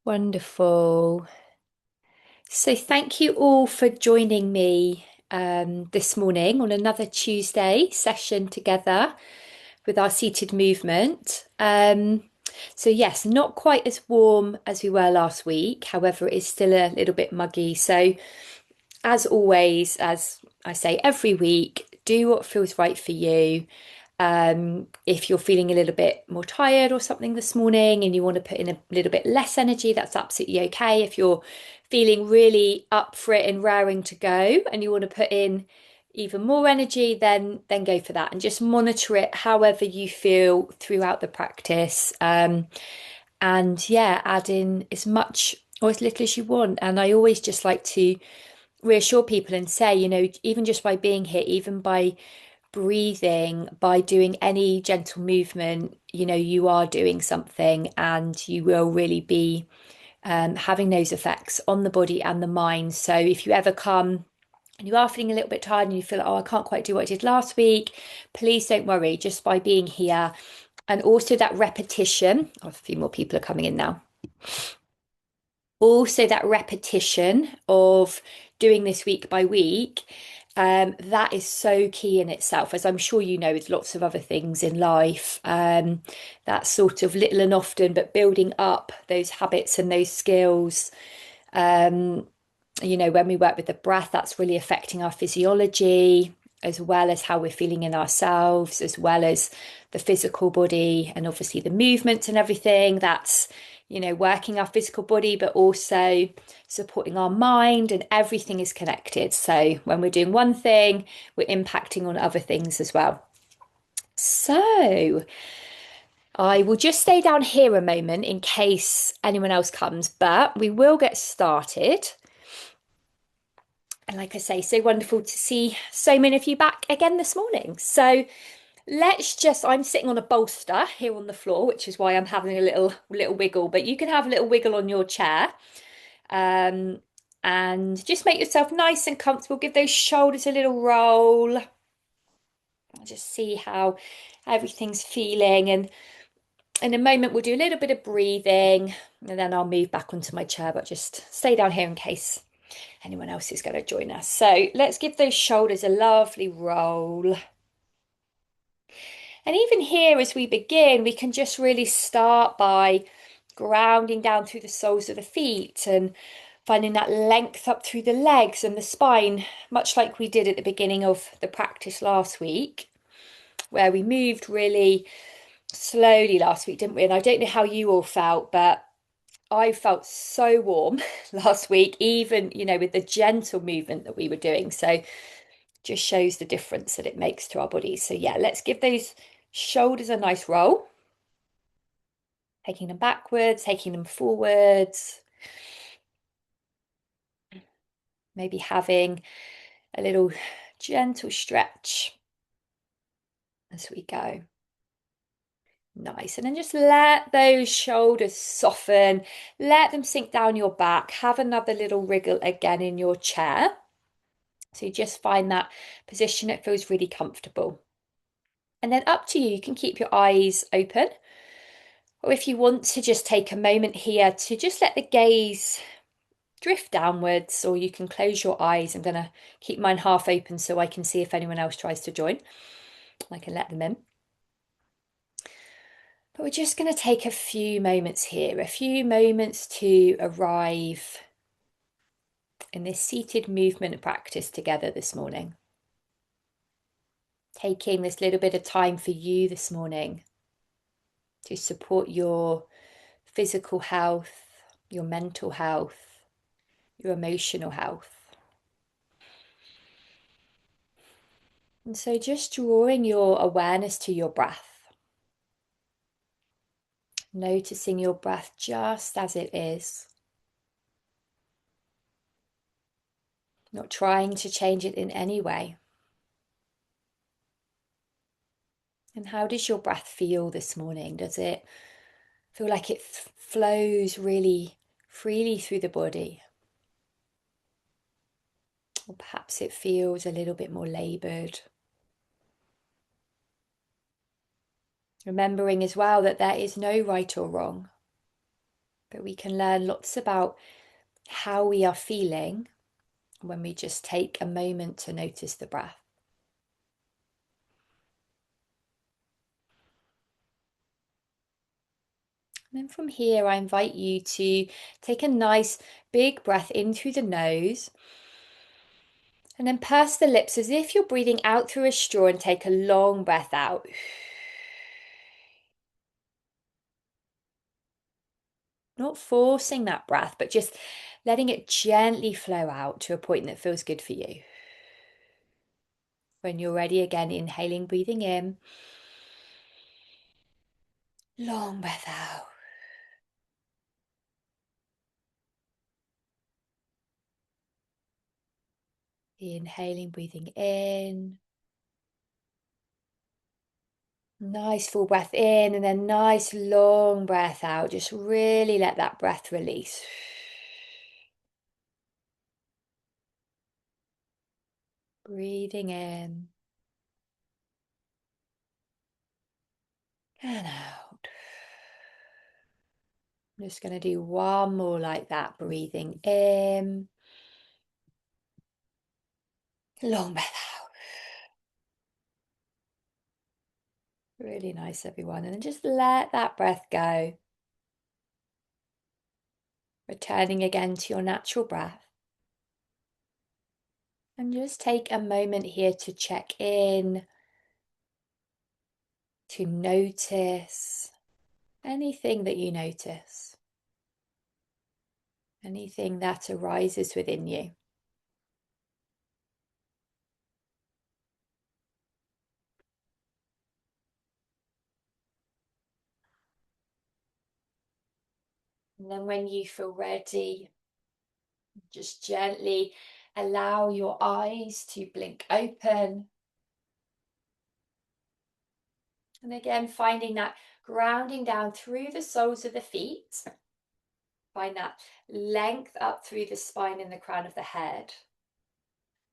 Wonderful. So, thank you all for joining me this morning on another Tuesday session together with our seated movement. Yes, not quite as warm as we were last week. However, it is still a little bit muggy. So, as always, as I say every week, do what feels right for you. If you're feeling a little bit more tired or something this morning and you want to put in a little bit less energy, that's absolutely okay. If you're feeling really up for it and raring to go and you want to put in even more energy, then go for that and just monitor it however you feel throughout the practice. And yeah, add in as much or as little as you want. And I always just like to reassure people and say, even just by being here, even by breathing, by doing any gentle movement, you are doing something and you will really be having those effects on the body and the mind. So if you ever come and you are feeling a little bit tired and you feel like, oh, I can't quite do what I did last week, please don't worry, just by being here. And also that repetition, oh, a few more people are coming in now. Also, that repetition of doing this week by week, that is so key in itself, as I'm sure you know, with lots of other things in life. That sort of little and often, but building up those habits and those skills. When we work with the breath, that's really affecting our physiology, as well as how we're feeling in ourselves, as well as the physical body, and obviously the movements and everything. That's working our physical body, but also supporting our mind, and everything is connected. So when we're doing one thing, we're impacting on other things as well. So I will just stay down here a moment in case anyone else comes, but we will get started. And like I say, so wonderful to see so many of you back again this morning. So I'm sitting on a bolster here on the floor, which is why I'm having a little wiggle, but you can have a little wiggle on your chair. Um, and just make yourself nice and comfortable. Give those shoulders a little roll. Just see how everything's feeling. And in a moment, we'll do a little bit of breathing and then I'll move back onto my chair, but just stay down here in case anyone else is going to join us. So let's give those shoulders a lovely roll. And even here, as we begin, we can just really start by grounding down through the soles of the feet and finding that length up through the legs and the spine, much like we did at the beginning of the practice last week, where we moved really slowly last week, didn't we? And I don't know how you all felt, but I felt so warm last week, even, with the gentle movement that we were doing. So just shows the difference that it makes to our bodies. So yeah, let's give those shoulders a nice roll. Taking them backwards, taking them forwards. Maybe having a little gentle stretch as we go. Nice. And then just let those shoulders soften. Let them sink down your back. Have another little wriggle again in your chair. So you just find that position that feels really comfortable. And then up to you, you can keep your eyes open. Or if you want to just take a moment here to just let the gaze drift downwards, or you can close your eyes. I'm going to keep mine half open so I can see if anyone else tries to join. I can let them in. But we're just going to take a few moments here, a few moments to arrive in this seated movement practice together this morning. Taking this little bit of time for you this morning to support your physical health, your mental health, your emotional health. And so just drawing your awareness to your breath, noticing your breath just as it is, not trying to change it in any way. And how does your breath feel this morning? Does it feel like it flows really freely through the body? Or perhaps it feels a little bit more laboured. Remembering as well that there is no right or wrong. But we can learn lots about how we are feeling when we just take a moment to notice the breath. And then from here, I invite you to take a nice big breath in through the nose and then purse the lips as if you're breathing out through a straw and take a long breath out. Not forcing that breath, but just letting it gently flow out to a point that feels good for you. When you're ready, again, inhaling, breathing in. Long breath out. Inhaling, breathing in. Nice full breath in and then nice long breath out. Just really let that breath release. Breathing in and out. I'm just going to do one more like that. Breathing in. Long breath out. Really nice, everyone. And then just let that breath go. Returning again to your natural breath. And just take a moment here to check in, to notice anything that you notice, anything that arises within you. And then when you feel ready, just gently allow your eyes to blink open. And again, finding that grounding down through the soles of the feet. Find that length up through the spine and the crown of the head.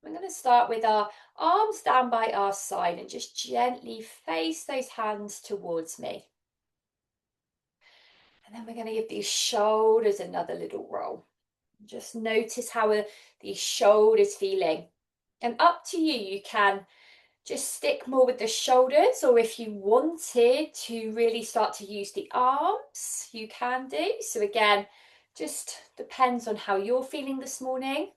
We're going to start with our arms down by our side and just gently face those hands towards me. And then we're going to give these shoulders another little roll. Just notice how these shoulders feeling. And up to you, you can just stick more with the shoulders, or if you wanted to really start to use the arms, you can do. So again, just depends on how you're feeling this morning,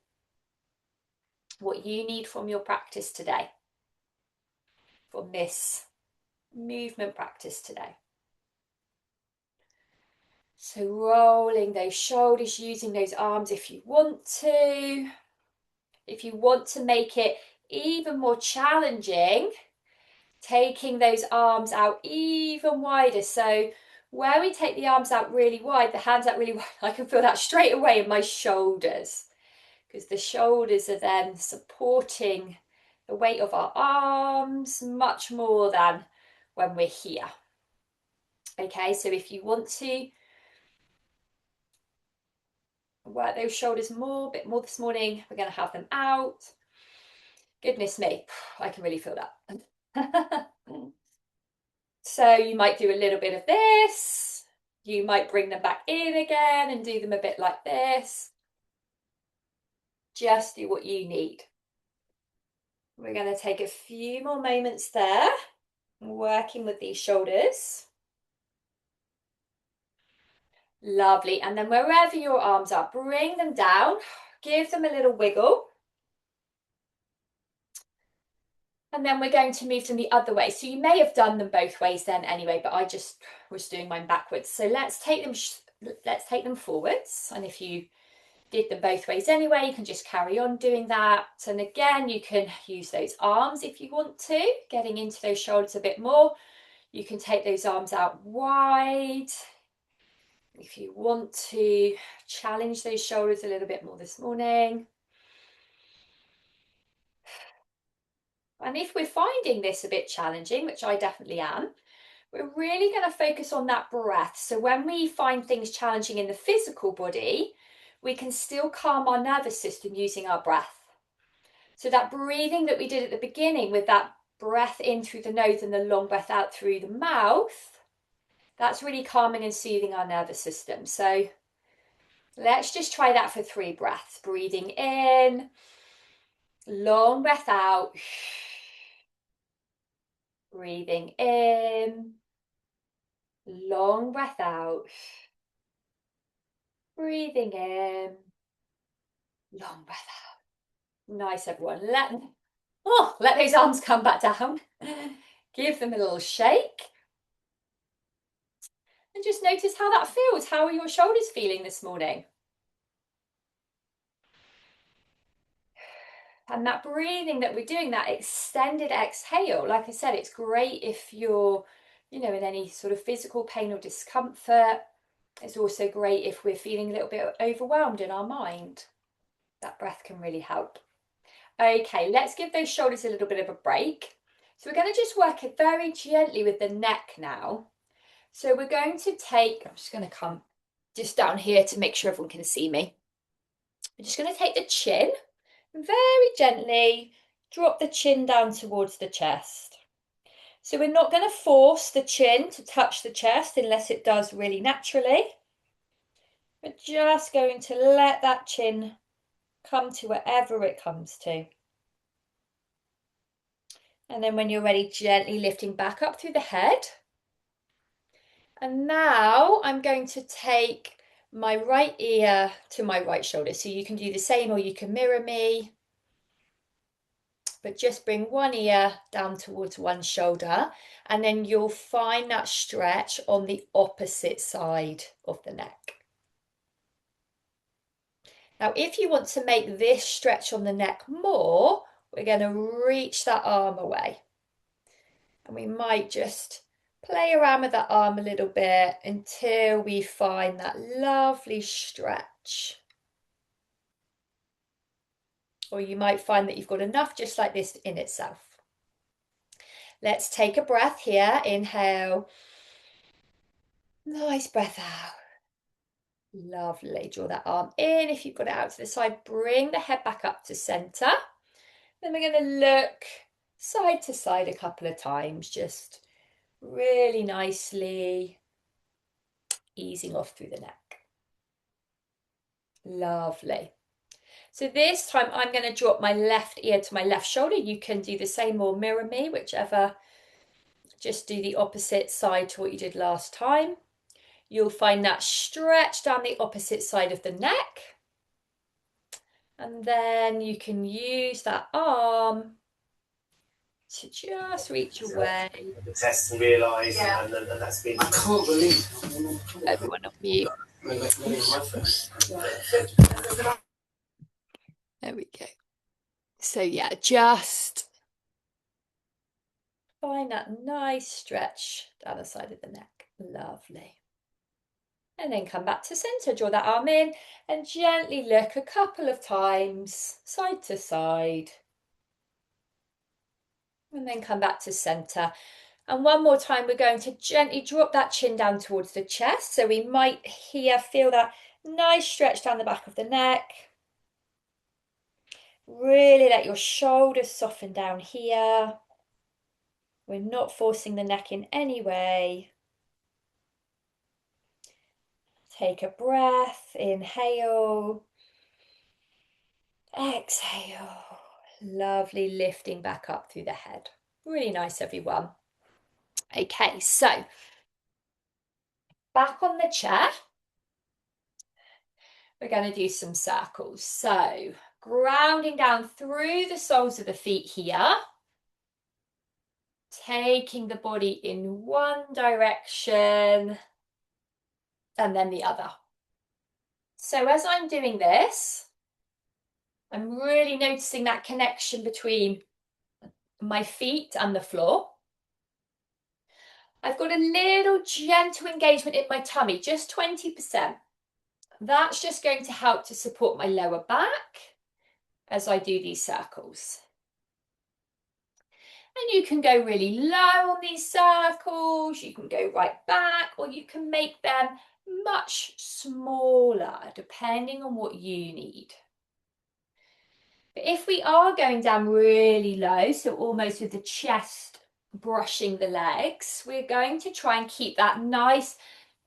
what you need from your practice today, from this movement practice today. So rolling those shoulders, using those arms if you want to. If you want to make it even more challenging, taking those arms out even wider. So where we take the arms out really wide, the hands out really wide, I can feel that straight away in my shoulders, because the shoulders are then supporting the weight of our arms much more than when we're here. Okay, so if you want to work those shoulders more, a bit more this morning, we're going to have them out. Goodness me, I can really feel that. So you might do a little bit of this. You might bring them back in again and do them a bit like this. Just do what you need. We're going to take a few more moments there, working with these shoulders. Lovely. And then wherever your arms are, bring them down, give them a little wiggle. And then we're going to move them the other way. So you may have done them both ways then anyway, but I just was doing mine backwards. So let's take them forwards. And if you did them both ways anyway, you can just carry on doing that. And again, you can use those arms if you want to, getting into those shoulders a bit more. You can take those arms out wide. If you want to challenge those shoulders a little bit more this morning. And if we're finding this a bit challenging, which I definitely am, we're really going to focus on that breath. So when we find things challenging in the physical body, we can still calm our nervous system using our breath. So that breathing that we did at the beginning with that breath in through the nose and the long breath out through the mouth, that's really calming and soothing our nervous system. So Let's just try that for 3 breaths. Breathing in, long breath out. Breathing in, long breath out. Breathing in, long breath out. Nice, everyone. Let those arms come back down. Give them a little shake. And just notice how that feels. How are your shoulders feeling this morning? And that breathing that we're doing, that extended exhale, like I said, it's great if you're, in any sort of physical pain or discomfort. It's also great if we're feeling a little bit overwhelmed in our mind. That breath can really help. Okay, let's give those shoulders a little bit of a break. So we're going to just work it very gently with the neck now. So we're going to take, I'm just going to come just down here to make sure everyone can see me. We're just going to take the chin and very gently drop the chin down towards the chest. So we're not going to force the chin to touch the chest unless it does really naturally. We're just going to let that chin come to wherever it comes to. And then when you're ready, gently lifting back up through the head. And now I'm going to take my right ear to my right shoulder. So you can do the same or you can mirror me. But just bring one ear down towards one shoulder, and then you'll find that stretch on the opposite side of the neck. Now, if you want to make this stretch on the neck more, we're going to reach that arm away. And we might just play around with that arm a little bit until we find that lovely stretch. Or you might find that you've got enough just like this in itself. Let's take a breath here. Inhale. Nice breath out. Lovely. Draw that arm in. If you've got it out to the side, bring the head back up to center. Then we're going to look side to side a couple of times, just really nicely easing off through the neck. Lovely. So this time I'm going to drop my left ear to my left shoulder. You can do the same or mirror me, whichever. Just do the opposite side to what you did last time. You'll find that stretch down the opposite side of the neck. And then you can use that arm to just reach away. The test to realise, and that's been. I can't believe everyone on mute. There we go. So yeah, just find that nice stretch down the side of the neck. Lovely. And then come back to center, draw that arm in and gently look a couple of times side to side. And then come back to center. And one more time, we're going to gently drop that chin down towards the chest. So we might here feel that nice stretch down the back of the neck. Really let your shoulders soften down here. We're not forcing the neck in any way. Take a breath, inhale, exhale. Lovely, lifting back up through the head. Really nice, everyone. Okay, so back on the chair. We're going to do some circles. So grounding down through the soles of the feet here. Taking the body in one direction and then the other. So as I'm doing this, I'm really noticing that connection between my feet and the floor. I've got a little gentle engagement in my tummy, just 20%. That's just going to help to support my lower back as I do these circles. And you can go really low on these circles, you can go right back, or you can make them much smaller, depending on what you need. But if we are going down really low, so almost with the chest brushing the legs, we're going to try and keep that nice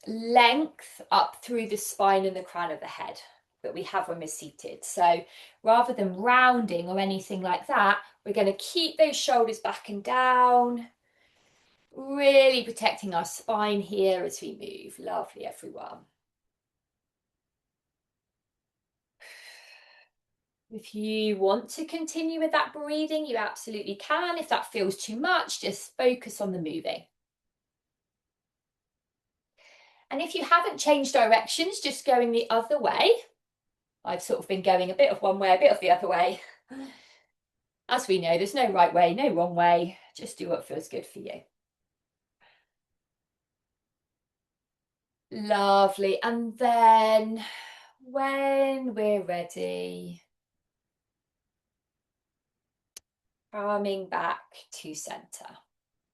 length up through the spine and the crown of the head that we have when we're seated. So rather than rounding or anything like that, we're going to keep those shoulders back and down, really protecting our spine here as we move. Lovely, everyone. If you want to continue with that breathing, you absolutely can. If that feels too much, just focus on the moving. And if you haven't changed directions, just going the other way. I've sort of been going a bit of one way, a bit of the other way. As we know, there's no right way, no wrong way. Just do what feels good for you. Lovely. And then when we're ready, coming back to center.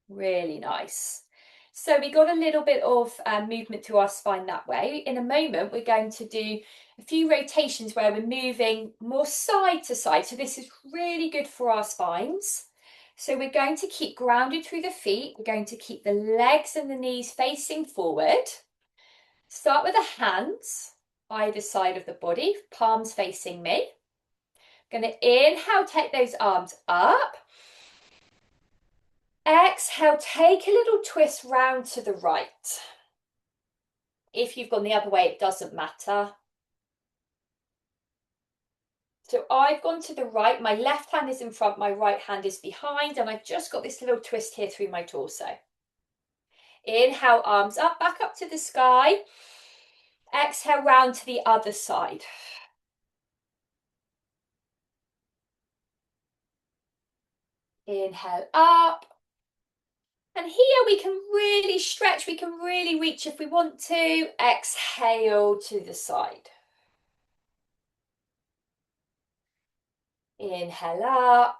Really nice. So we got a little bit of movement through our spine that way. In a moment, we're going to do a few rotations where we're moving more side to side. So this is really good for our spines. So we're going to keep grounded through the feet. We're going to keep the legs and the knees facing forward. Start with the hands, either side of the body, palms facing me. Going to inhale, take those arms up. Exhale, take a little twist round to the right. If you've gone the other way, it doesn't matter. So I've gone to the right, my left hand is in front, my right hand is behind, and I've just got this little twist here through my torso. Inhale, arms up, back up to the sky. Exhale, round to the other side. Inhale up. And here we can really stretch, we can really reach if we want to. Exhale to the side. Inhale up.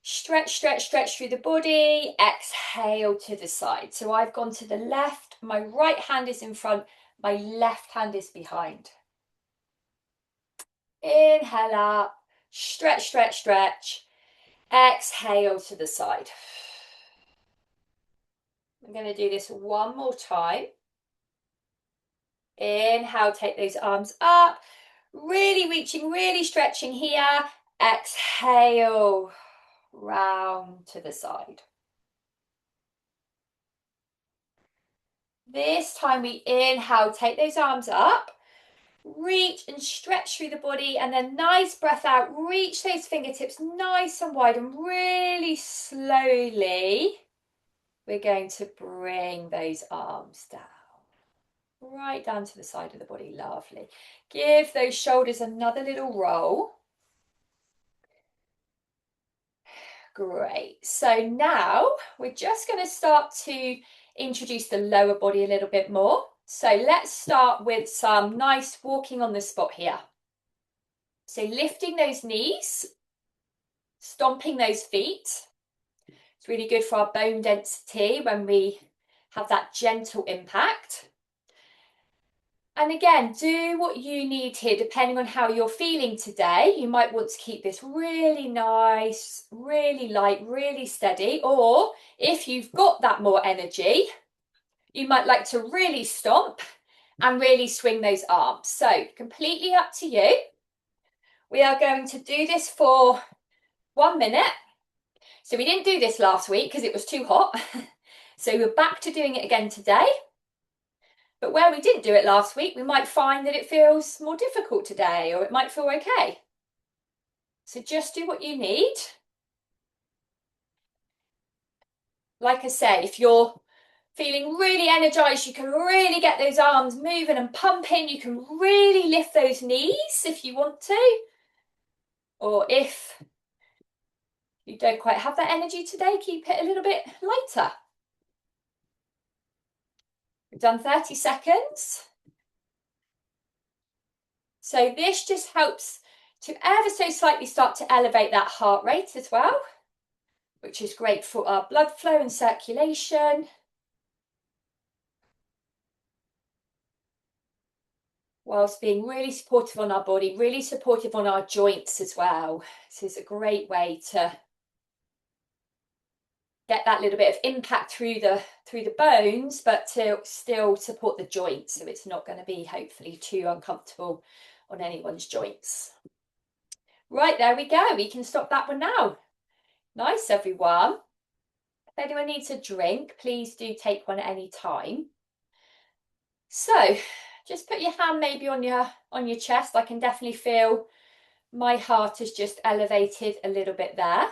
Stretch, stretch, stretch through the body. Exhale to the side. So I've gone to the left. My right hand is in front. My left hand is behind. Inhale up. Stretch, stretch, stretch. Exhale to the side. I'm going to do this one more time. Inhale, take those arms up. Really reaching, really stretching here. Exhale, round to the side. This time we inhale, take those arms up. Reach and stretch through the body, and then nice breath out. Reach those fingertips nice and wide, and really slowly we're going to bring those arms down. Right down to the side of the body. Lovely. Give those shoulders another little roll. Great. So now we're just going to start to introduce the lower body a little bit more. So let's start with some nice walking on the spot here. So lifting those knees, stomping those feet. It's really good for our bone density when we have that gentle impact. And again, do what you need here, depending on how you're feeling today. You might want to keep this really nice, really light, really steady. Or if you've got that more energy, you might like to really stomp and really swing those arms. So completely up to you. We are going to do this for 1 minute. So we didn't do this last week because it was too hot. So we're back to doing it again today. But where we didn't do it last week, we might find that it feels more difficult today, or it might feel okay. So just do what you need. Like I say, if you're feeling really energized, you can really get those arms moving and pumping. You can really lift those knees if you want to. Or if you don't quite have that energy today, keep it a little bit lighter. We've done 30 seconds. So this just helps to ever so slightly start to elevate that heart rate as well, which is great for our blood flow and circulation. Whilst being really supportive on our body, really supportive on our joints as well. This is a great way to get that little bit of impact through the bones, but to still support the joints, so it's not going to be hopefully too uncomfortable on anyone's joints. Right, there we go. We can stop that one now. Nice, everyone. If anyone needs a drink, please do take one at any time. So just put your hand maybe on your chest. I can definitely feel my heart has just elevated a little bit there.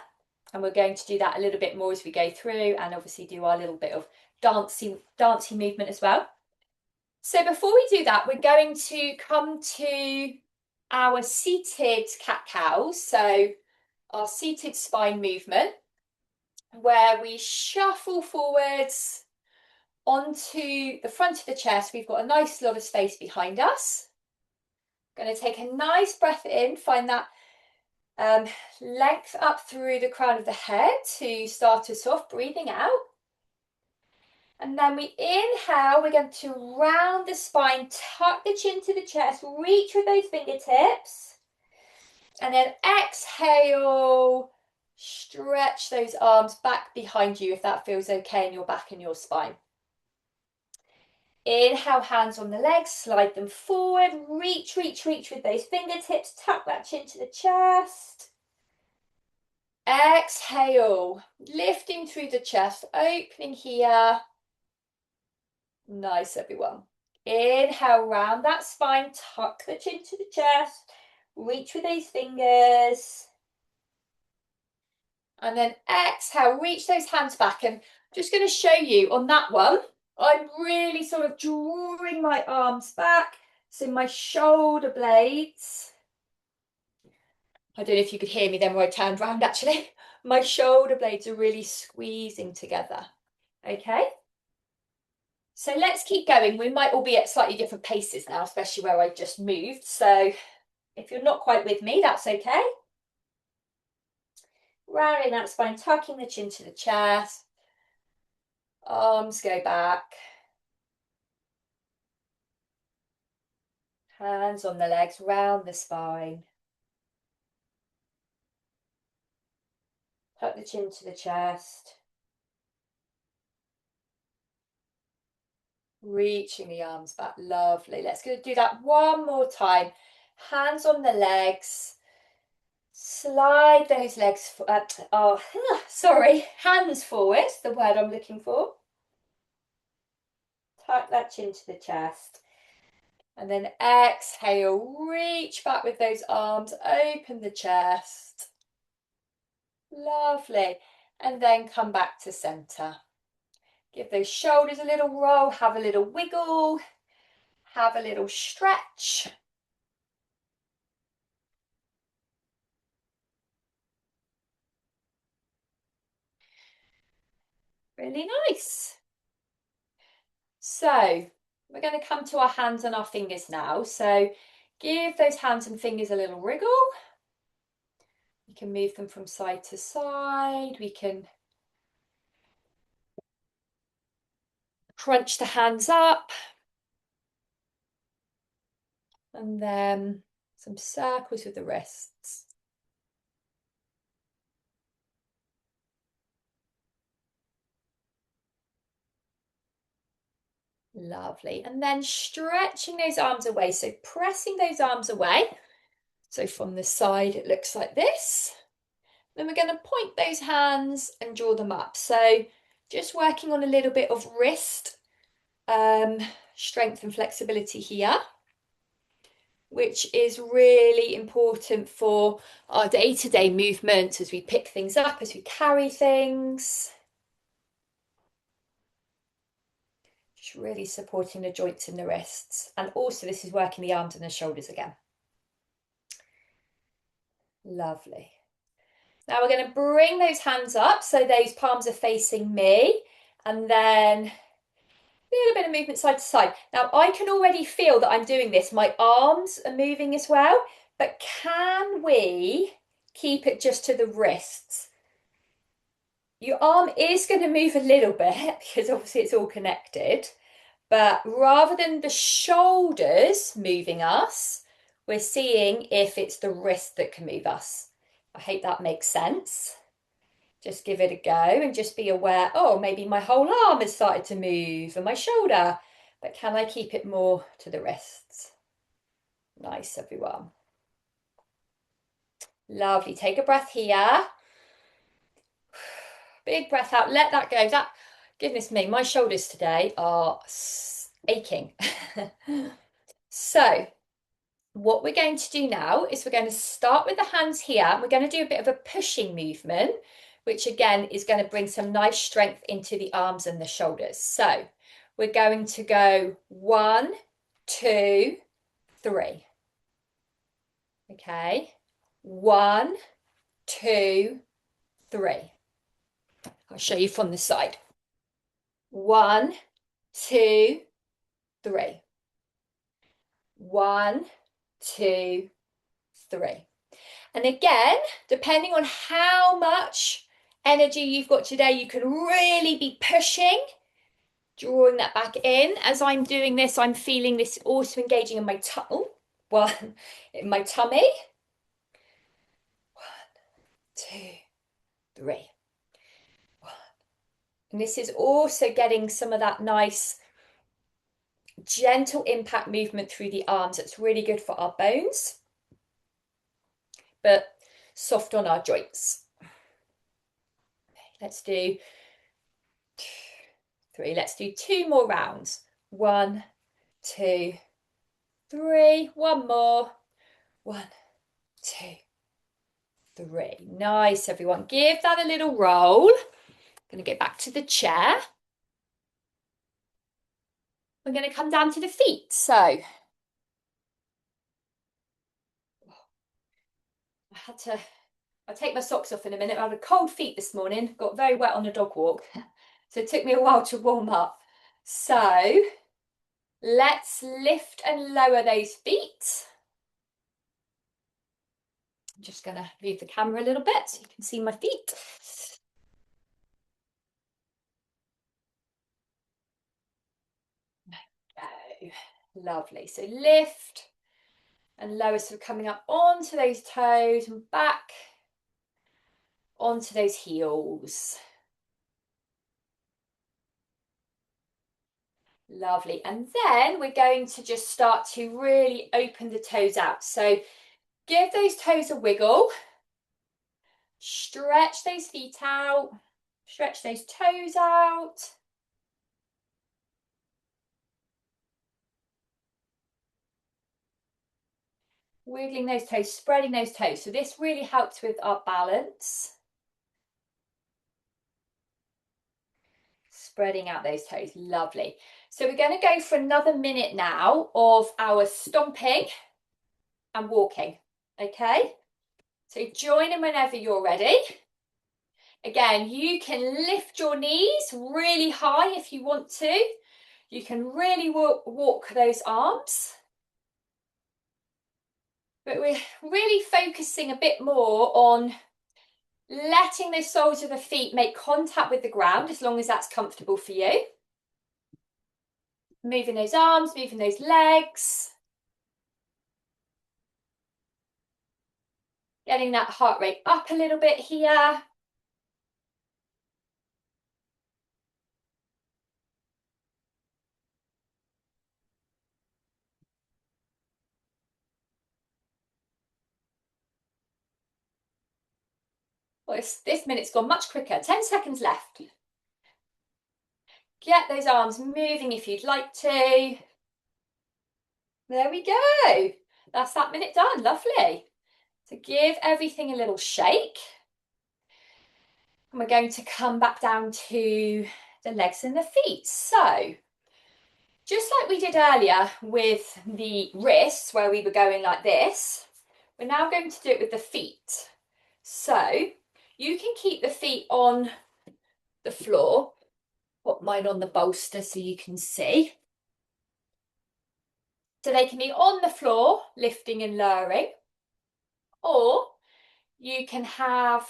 And we're going to do that a little bit more as we go through, and obviously do our little bit of dancing movement as well. So before we do that, we're going to come to our seated cat-cows. So our seated spine movement, where we shuffle forwards onto the front of the chest. We've got a nice lot of space behind us. Going to take a nice breath in, find that length up through the crown of the head to start us off, breathing out. And then we inhale, we're going to round the spine, tuck the chin to the chest, reach with those fingertips. And then exhale, stretch those arms back behind you if that feels okay in your back and your spine. Inhale, hands on the legs, slide them forward, reach with those fingertips, tuck that chin to the chest. Exhale, lifting through the chest, opening here. Nice, everyone. Inhale, round that spine, tuck the chin to the chest, reach with those fingers. And then exhale, reach those hands back. And I'm just going to show you on that one, I'm really sort of drawing my arms back. So my shoulder blades, I don't know if you could hear me then where I turned round actually. My shoulder blades are really squeezing together. Okay. So let's keep going. We might all be at slightly different paces now, especially where I just moved. So if you're not quite with me, that's okay. Rounding that spine, tucking the chin to the chest. Arms go back. Hands on the legs, round the spine. Tuck the chin to the chest. Reaching the arms back, lovely. Let's go do that one more time. Hands on the legs. Slide those legs, hands forward, the word I'm looking for. Tuck that chin to the chest. And then exhale, reach back with those arms, open the chest. Lovely. And then come back to center. Give those shoulders a little roll, have a little wiggle, have a little stretch. Really nice. So we're going to come to our hands and our fingers now. So give those hands and fingers a little wriggle. You can move them from side to side. We can crunch the hands up. And then some circles with the wrists. Lovely. And then stretching those arms away. So pressing those arms away. So from the side, it looks like this. Then we're going to point those hands and draw them up. So just working on a little bit of wrist strength and flexibility here, which is really important for our day-to-day movement as we pick things up, as we carry things. Just really supporting the joints in the wrists. And also this is working the arms and the shoulders again. Lovely. Now we're going to bring those hands up so those palms are facing me, and then a little bit of movement side to side. Now I can already feel that I'm doing this. My arms are moving as well, but can we keep it just to the wrists? Your arm is going to move a little bit because obviously it's all connected, but rather than the shoulders moving us, we're seeing if it's the wrist that can move us. I hope that makes sense. Just give it a go and just be aware, oh, maybe my whole arm has started to move and my shoulder, but can I keep it more to the wrists? Nice, everyone. Lovely. Take a breath here. Big breath out. Let that go. That, goodness me, my shoulders today are aching. So, what we're going to do now is we're going to start with the hands here. We're going to do a bit of a pushing movement, which again is going to bring some nice strength into the arms and the shoulders. So, we're going to go 1, 2, 3. Okay. 1, 2, 3. I'll show you from the side. 1, 2, 3. 1, 2, 3. And again, depending on how much energy you've got today, you can really be pushing, drawing that back in. As I'm doing this, I'm feeling this also engaging in my in my tummy. 1, 2, 3. 1. And this is also getting some of that nice gentle impact movement through the arms. It's really good for our bones, but soft on our joints. Let's do 3. Let's do 2 more rounds. 1, 2, 3. One more. 1, 2, 3. Nice, everyone. Give that a little roll. I'm going to get back to the chair. We're going to come down to the feet. So I'll take my socks off in a minute. I had cold feet this morning. Got very wet on a dog walk. So it took me a while to warm up. So let's lift and lower those feet. I'm just going to move the camera a little bit so you can see my feet. Go. Lovely. So lift and lower, so coming up onto those toes and back onto those heels. Lovely. And then we're going to just start to really open the toes out. So give those toes a wiggle. Stretch those feet out. Stretch those toes out. Wiggling those toes, spreading those toes. So this really helps with our balance. Spreading out those toes. Lovely. So we're going to go for another minute now of our stomping and walking. Okay? So join in whenever you're ready. Again, you can lift your knees really high if you want to. You can really walk those arms. But we're really focusing a bit more on letting the soles of the feet make contact with the ground, as long as that's comfortable for you. Moving those arms, moving those legs. Getting that heart rate up a little bit here. Well, this minute's gone much quicker. 10 seconds left. Get those arms moving if you'd like to. There we go. That's that minute done. Lovely. So give everything a little shake. And we're going to come back down to the legs and the feet. So just like we did earlier with the wrists, where we were going like this, we're now going to do it with the feet. So you can keep the feet on the floor. Put mine on the bolster so you can see. So they can be on the floor, lifting and lowering, or you can have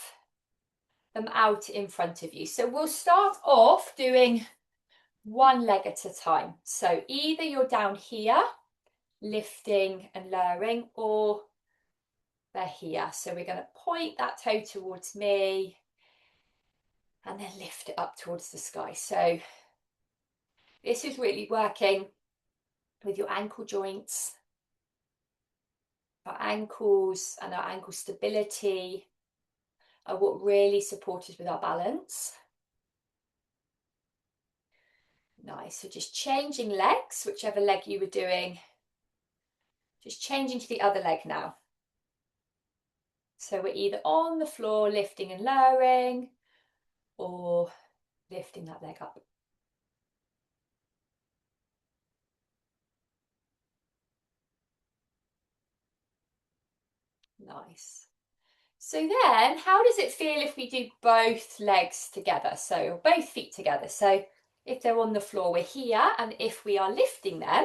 them out in front of you. So we'll start off doing one leg at a time. So either you're down here, lifting and lowering, or they're here. So we're going to point that toe towards me and then lift it up towards the sky. So this is really working with your ankle joints, our ankles and our ankle stability are what really support us with our balance. Nice, so just changing legs, whichever leg you were doing, just changing to the other leg now. So we're either on the floor lifting and lowering or lifting that leg up. Nice. So then how does it feel if we do both legs together? So both feet together. So if they're on the floor, we're here, and if we are lifting them,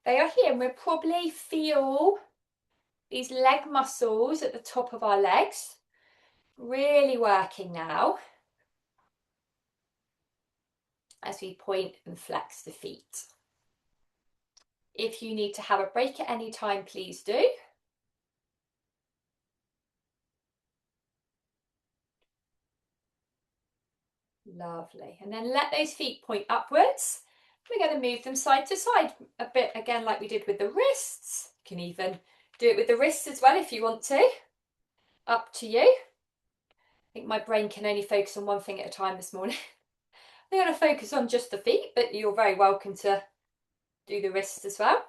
they are here, and we'll probably feel these leg muscles at the top of our legs really working now as we point and flex the feet. If you need to have a break at any time, please do. Lovely. And then let those feet point upwards. We're going to move them side to side a bit again, like we did with the wrists. You can even do it with the wrists as well if you want to. Up to you. I think my brain can only focus on one thing at a time this morning. I'm going to focus on just the feet, but you're very welcome to do the wrists as well.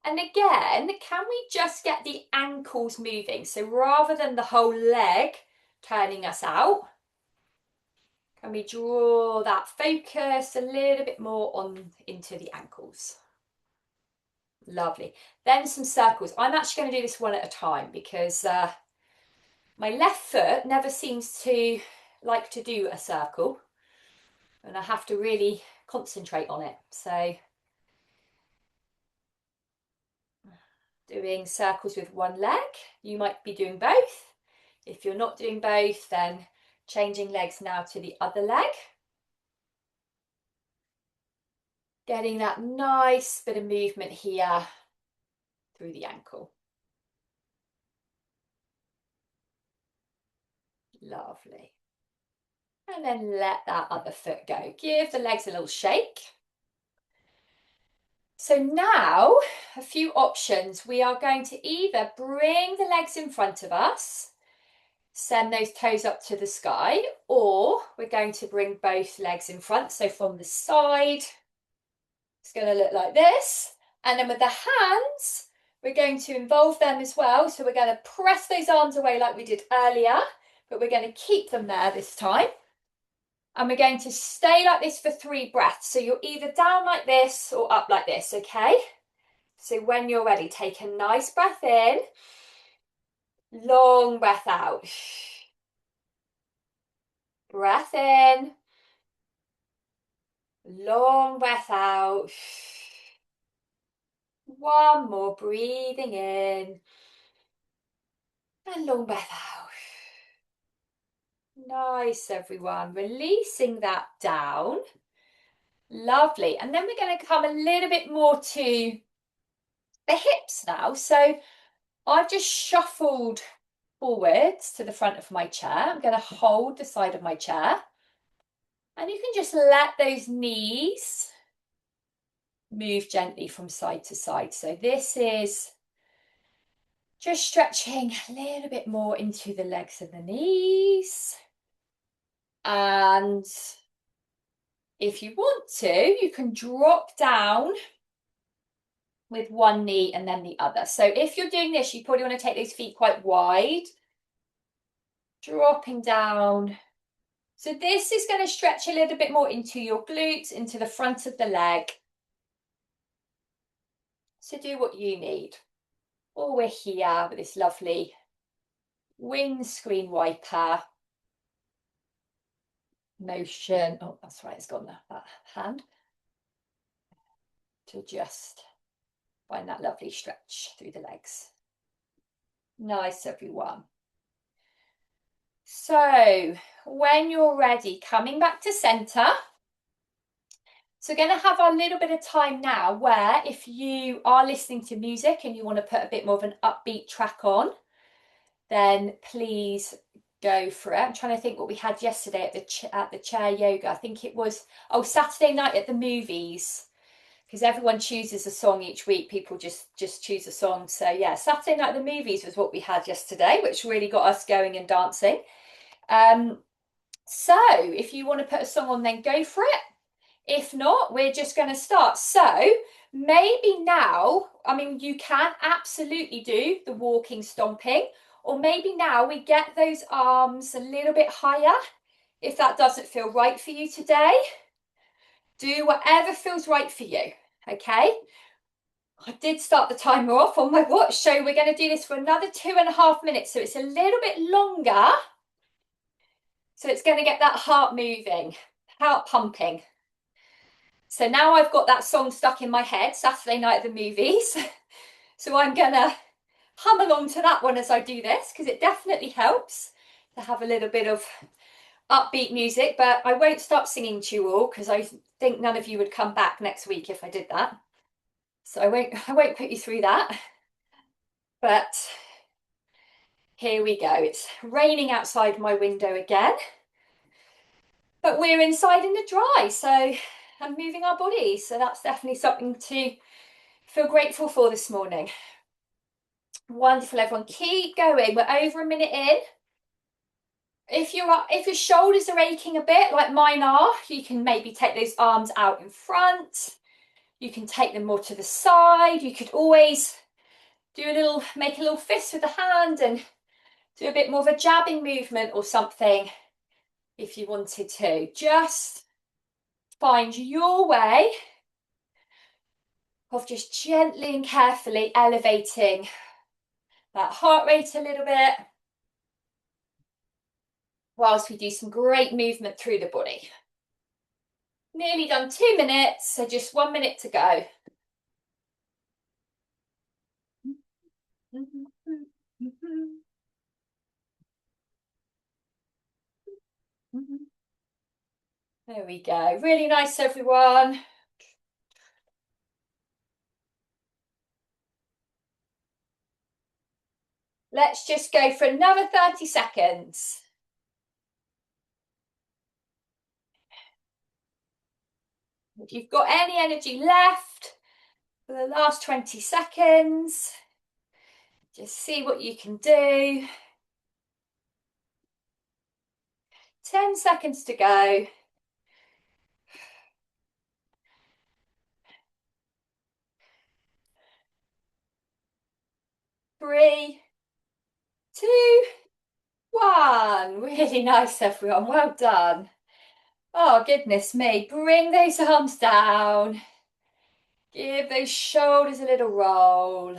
And again, can we just get the ankles moving? So rather than the whole leg turning us out, can we draw that focus a little bit more on into the ankles? Lovely. Then some circles. I'm actually going to do this one at a time because my left foot never seems to like to do a circle, and I have to really concentrate on it. So doing circles with one leg, you might be doing both. If you're not doing both, then changing legs now to the other leg. Getting that nice bit of movement here through the ankle. Lovely. And then let that other foot go. Give the legs a little shake. So now, a few options. We are going to either bring the legs in front of us, send those toes up to the sky, or we're going to bring both legs in front. So from the side, it's going to look like this. And then with the hands, we're going to involve them as well. So we're going to press those arms away like we did earlier, but we're going to keep them there this time. And we're going to stay like this for 3 breaths. So you're either down like this or up like this, okay? So when you're ready, take a nice breath in, long breath out. Breath in, long breath out. One more, breathing in, and long breath out. Nice, everyone. Releasing that down. Lovely. And then we're going to come a little bit more to the hips now. So I've just shuffled forwards to the front of my chair. I'm going to hold the side of my chair. And you can just let those knees move gently from side to side. So this is just stretching a little bit more into the legs and the knees. And if you want to, you can drop down with one knee and then the other. So if you're doing this, you probably want to take those feet quite wide, dropping down. So this is going to stretch a little bit more into your glutes, into the front of the leg. So do what you need. Or we're here with this lovely windscreen wiper motion. Oh, that's right, it's gone that hand. To just find that lovely stretch through the legs. Nice, everyone. So when you're ready, coming back to center. So we're going to have a little bit of time now where if you are listening to music and you want to put a bit more of an upbeat track on, then please go for it. I'm trying to think what we had yesterday at the chair yoga. I think it was, oh, Saturday night at the movies, because everyone chooses a song each week. People just choose a song. So yeah, Saturday night at the movies was what we had yesterday, which really got us going and dancing. So if you want to put a song on, then go for it. If not, we're just going to start. So maybe now, I mean, you can absolutely do the walking, stomping, or maybe now we get those arms a little bit higher. If that doesn't feel right for you today, do whatever feels right for you, okay? I did start the timer off on my watch, so we're going to do this for another 2.5 minutes, so it's a little bit longer. So it's going to get that heart moving, heart pumping. So now I've got that song stuck in my head, Saturday night at the movies. So I'm going to hum along to that one as I do this, because it definitely helps to have a little bit of upbeat music, but I won't start singing to you all because I think none of you would come back next week if I did that. So I won't put you through that. But here we go. It's raining outside my window again. But we're inside in the dry, so I'm moving our bodies. So that's definitely something to feel grateful for this morning. Wonderful, everyone. Keep going. We're over a minute in. If your shoulders are aching a bit, like mine are, you can maybe take those arms out in front. You can take them more to the side. You could always make a little fist with the hand and do a bit more of a jabbing movement or something if you wanted to. Just find your way of just gently and carefully elevating that heart rate a little bit whilst we do some great movement through the body. Nearly done 2 minutes, so just 1 minute to go. There we go. Really nice, everyone. Let's just go for another 30 seconds. If you've got any energy left for the last 20 seconds, just see what you can do. 10 seconds to go. 3, 2, 1. Really nice, everyone. Well done. Oh, goodness me. Bring those arms down. Give those shoulders a little roll.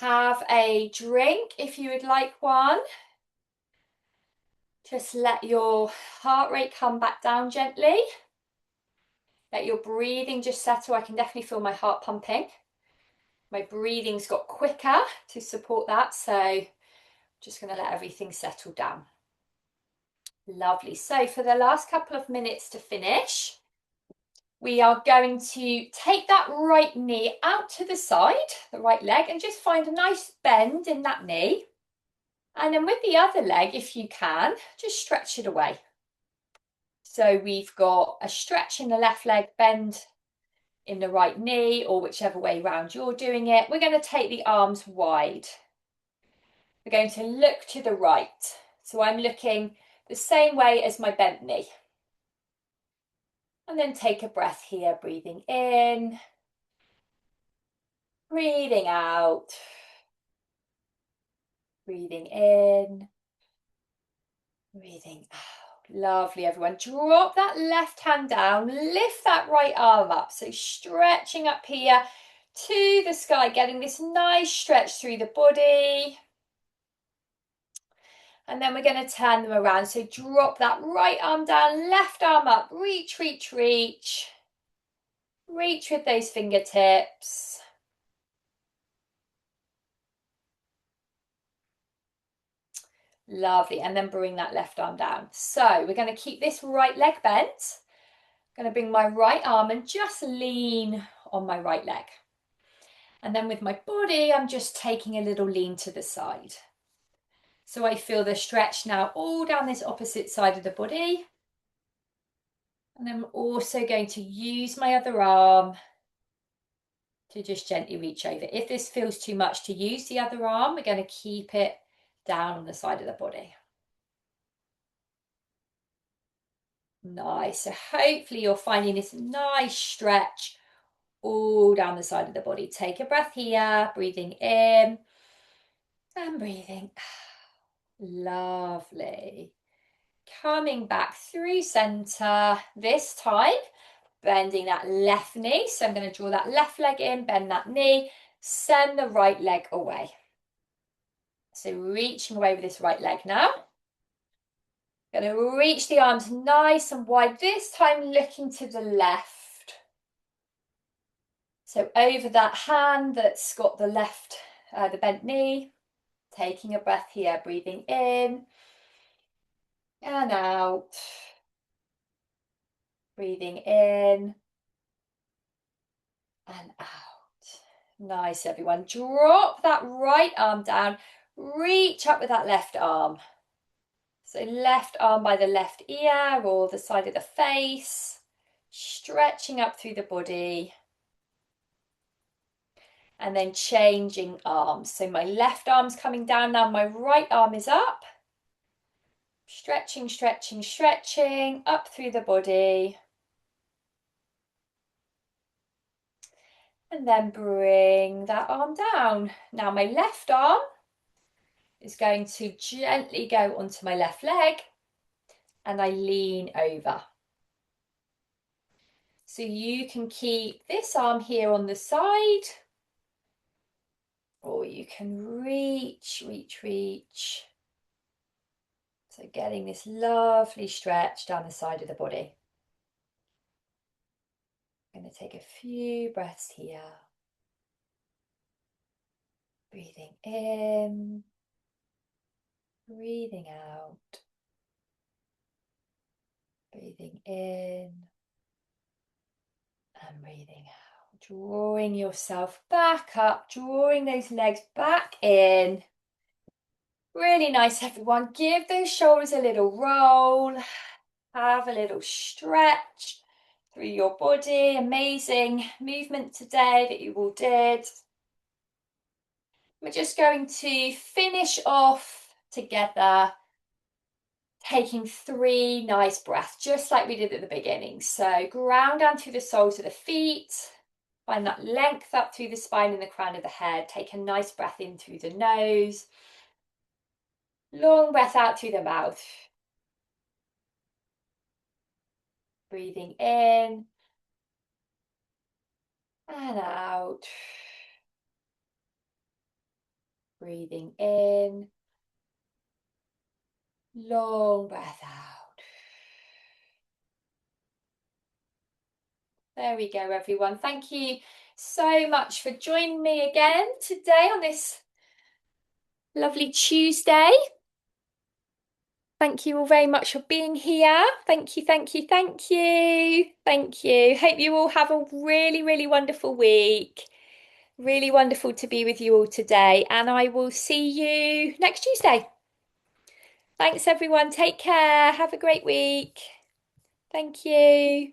Have a drink if you would like one. Just let your heart rate come back down gently. Let your breathing just settle. I can definitely feel my heart pumping. My breathing's got quicker to support that, so I'm just going to let everything settle down. Lovely. So for the last couple of minutes to finish, we are going to take that right knee out to the side, the right leg, and just find a nice bend in that knee. And then with the other leg, if you can, just stretch it away. So we've got a stretch in the left leg, bend in the right knee, or whichever way round you're doing it. We're going to take the arms wide. We're going to look to the right. So I'm looking the same way as my bent knee. And then take a breath here, breathing in, breathing out, breathing in, breathing out. Lovely, everyone. Drop that left hand down, lift that right arm up. So stretching up here to the sky, getting this nice stretch through the body. And then we're going to turn them around. So drop that right arm down, left arm up, reach, reach, reach. Reach with those fingertips. Lovely. And then bring that left arm down. So we're going to keep this right leg bent. I'm going to bring my right arm and just lean on my right leg. And then with my body, I'm just taking a little lean to the side. So I feel the stretch now all down this opposite side of the body. And I'm also going to use my other arm to just gently reach over. If this feels too much to use the other arm, we're going to keep it down on the side of the body. Nice. So hopefully you're finding this nice stretch all down the side of the body. Take a breath here, breathing in and breathing out. Lovely. Coming back through center, this time bending that left knee. So I'm going to draw that left leg in, bend that knee, send the right leg away. So reaching away with this right leg now. Going to reach the arms nice and wide, this time looking to the left. So over that hand that's got the left, the bent knee, taking a breath here, breathing in and out. Breathing in and out. Nice, everyone. Drop that right arm down. Reach up with that left arm. So left arm by the left ear or the side of the face. Stretching up through the body. And then changing arms. So my left arm's coming down now. My right arm is up. Stretching, stretching, stretching up through the body. And then bring that arm down. Now my left arm is going to gently go onto my left leg and I lean over. So you can keep this arm here on the side or you can reach, reach, reach. So getting this lovely stretch down the side of the body. I'm going to take a few breaths here. Breathing in, breathing out. Breathing in and breathing out. Drawing yourself back up, drawing those legs back in. Really nice, everyone. Give those shoulders a little roll. Have a little stretch through your body. Amazing movement today that you all did. We're just going to finish off together, taking 3 nice breaths, just like we did at the beginning. So ground down through the soles of the feet. Find that length up through the spine and the crown of the head. Take a nice breath in through the nose. Long breath out through the mouth. Breathing in and out. Breathing in. Long breath out. There we go, everyone. Thank you so much for joining me again today on this lovely Tuesday. Thank you all very much for being here. Thank you, thank you, thank you. Thank you. Hope you all have a really, really wonderful week. Really wonderful to be with you all today. And I will see you next Tuesday. Thanks, everyone. Take care. Have a great week. Thank you.